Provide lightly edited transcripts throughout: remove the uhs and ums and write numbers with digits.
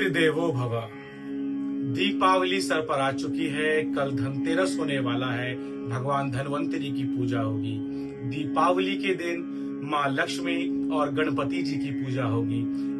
पितृदेवो भव। दीपावली सर पर आ चुकी है। कल धनतेरस होने वाला है। भगवान धनवंतरी की पूजा होगी। दीपावली के दिन माँ लक्ष्मी और गणपति जी की पूजा होगी।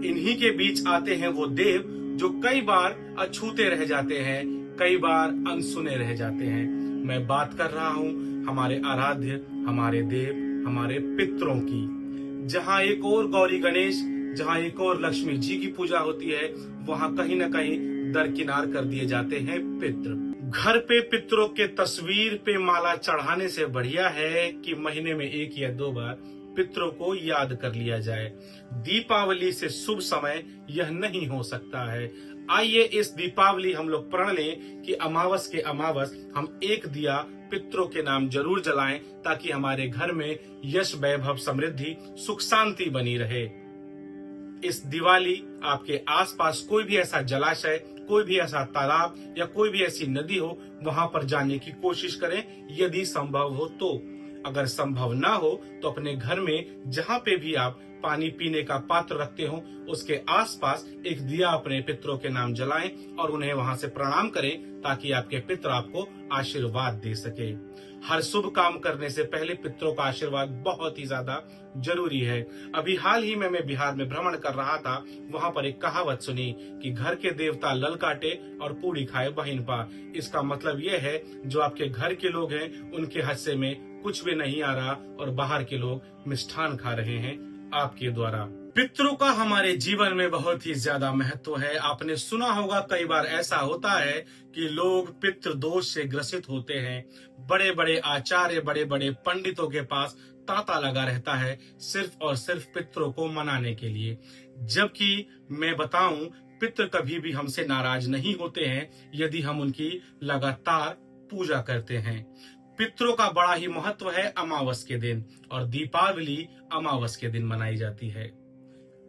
इन्हीं के बीच आते हैं वो देव जो कई बार अछूते रह जाते हैं, कई बार अनसुने रह जाते हैं। मैं बात कर रहा हूँ हमारे आराध्य, हमारे देव, हमारे पितरों की। जहाँ एक और गौरी गणेश, जहाँ एक और लक्ष्मी जी की पूजा होती है, वहाँ कहीं न कहीं दरकिनार कर दिए जाते हैं पितृ। घर पे पितरों के तस्वीर पे माला चढ़ाने से बढ़िया है कि महीने में 1 या 2 बार पितरों को याद कर लिया जाए। दीपावली से शुभ समय यह नहीं हो सकता है। आइए इस दीपावली हम लोग प्रण लें कि अमावस के अमावस हम एक दिया पितरों के नाम जरूर जलाएं, ताकि हमारे घर में यश, वैभव, समृद्धि, सुख, शांति बनी रहे। इस दिवाली आपके आसपास कोई भी ऐसा जलाशय, कोई भी ऐसा तालाब या कोई भी ऐसी नदी हो, वहां पर जाने की कोशिश करें यदि संभव हो तो। अगर संभव ना हो तो अपने घर में जहां पे भी आप पानी पीने का पात्र रखते हो, उसके आसपास एक दिया अपने पितरों के नाम जलाएं और उन्हें वहां से प्रणाम करें, ताकि आपके पितर आपको आशीर्वाद दे सके। हर शुभ काम करने से पहले पितरों का आशीर्वाद बहुत ही ज्यादा जरूरी है। अभी हाल ही में मैं बिहार में भ्रमण कर रहा था। वहां पर एक कहावत सुनी कि घर के देवता लल काटे और पूरी खाए बहिन पा। इसका मतलब यह है जो आपके घर के लोग हैं उनके हिस्से में कुछ भी नहीं आ रहा और बाहर के लोग मिष्ठान खा रहे हैं आपके द्वारा। पितरों का हमारे जीवन में बहुत ही ज्यादा महत्व है। आपने सुना होगा कई बार ऐसा होता है कि लोग पितृ दोष से ग्रसित होते हैं। बड़े बड़े आचार्य, बड़े बड़े पंडितों के पास तांता लगा रहता है सिर्फ और सिर्फ पितरों को मनाने के लिए। जबकि मैं बताऊं, पितृ कभी भी हमसे नाराज नहीं होते हैं यदि हम उनकी लगातार पूजा करते हैं। पितरों का बड़ा ही महत्व है अमावस के दिन, और दीपावली अमावस के दिन मनाई जाती है।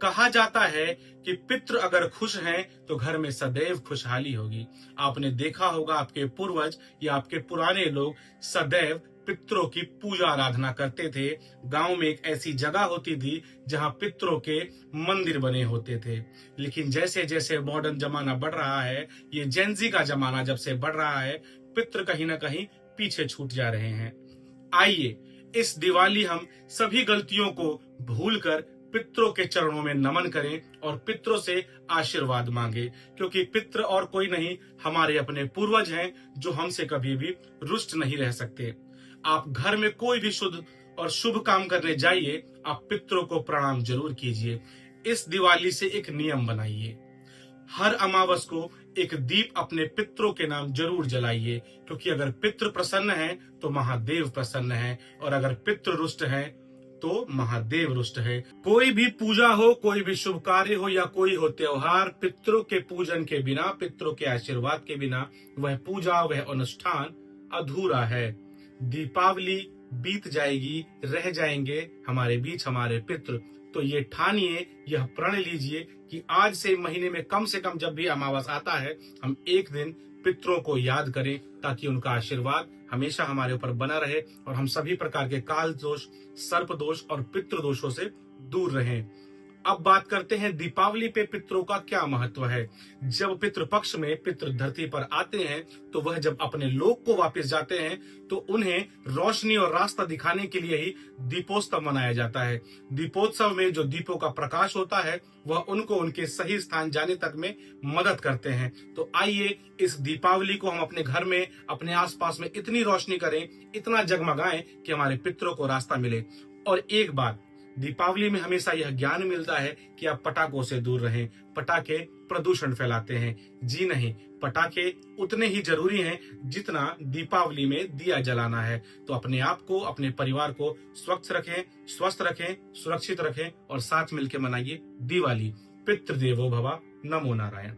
कहा जाता है कि पितृ अगर खुश हैं तो घर में सदैव खुशहाली होगी। आपने देखा होगा आपके पूर्वज या आपके पुराने लोग सदैव पितरों की पूजा आराधना करते थे। गांव में एक ऐसी जगह होती थी जहां पितरों के मंदिर बने होते थे। लेकिन जैसे जैसे मॉडर्न जमाना बढ़ रहा है, ये जेनजी का जमाना जब से बढ़ रहा है, पितृ कहीं ना कहीं पीछे छूट जा रहे हैं। आइए इस दिवाली हम सभी गलतियों को भूलकर पितरों के चरणों में नमन करें और पितरों से आशीर्वाद मांगे, क्योंकि पितृ और कोई नहीं, हमारे अपने पूर्वज हैं जो हमसे कभी भी रुष्ट नहीं रह सकते। आप घर में कोई भी शुद्ध और शुभ काम करने जाइए, आप पितरों को प्रणाम जरूर कीजिए। इस दिवाली से एक नियम बनाइए, हर अमावस को एक दीप अपने पितरों के नाम जरूर जलाइए, क्योंकि अगर पितृ प्रसन्न हैं तो महादेव प्रसन्न हैं, और अगर पितृ रुष्ट हैं तो महादेव रुष्ट है। कोई भी पूजा हो, कोई भी शुभ कार्य हो या कोई हो त्योहार, पितरों के पूजन के बिना, पितरों के आशीर्वाद के बिना वह पूजा, वह अनुष्ठान अधूरा है। दीपावली बीत जाएगी, रह जाएंगे हमारे बीच हमारे पितृ। तो ये ठानिए, यह प्रण लीजिए कि आज से महीने में कम से कम जब भी अमावस आता है, हम एक दिन पितरों को याद करें, ताकि उनका आशीर्वाद हमेशा हमारे ऊपर बना रहे और हम सभी प्रकार के काल दोष, सर्प दोष और पितृ दोषों से दूर रहें। अब बात करते हैं दीपावली पे पितरों का क्या महत्व है। जब पितृ पक्ष में पितृ धरती पर आते हैं, तो वह जब अपने लोक को वापस जाते हैं, तो उन्हें रोशनी और रास्ता दिखाने के लिए ही दीपोत्सव मनाया जाता है। दीपोत्सव में जो दीपों का प्रकाश होता है, वह उनको उनके सही स्थान जाने तक में मदद करते हैं। तो आइए इस दीपावली को हम अपने घर में, अपने आसपास में इतनी रोशनी करें, इतना जगमगाएं कि हमारे पितरों को रास्ता मिले। और एक बात, दीपावली में हमेशा यह ज्ञान मिलता है कि आप पटाखों से दूर रहें। पटाखे प्रदूषण फैलाते हैं। जी नहीं, पटाखे उतने ही जरूरी हैं जितना दीपावली में दिया जलाना है। तो अपने आप को, अपने परिवार को स्वच्छ रखें, स्वस्थ रखें, सुरक्षित रखें और साथ मिलकर मनाइए दिवाली। पितृदेवो भव। नमो नारायण।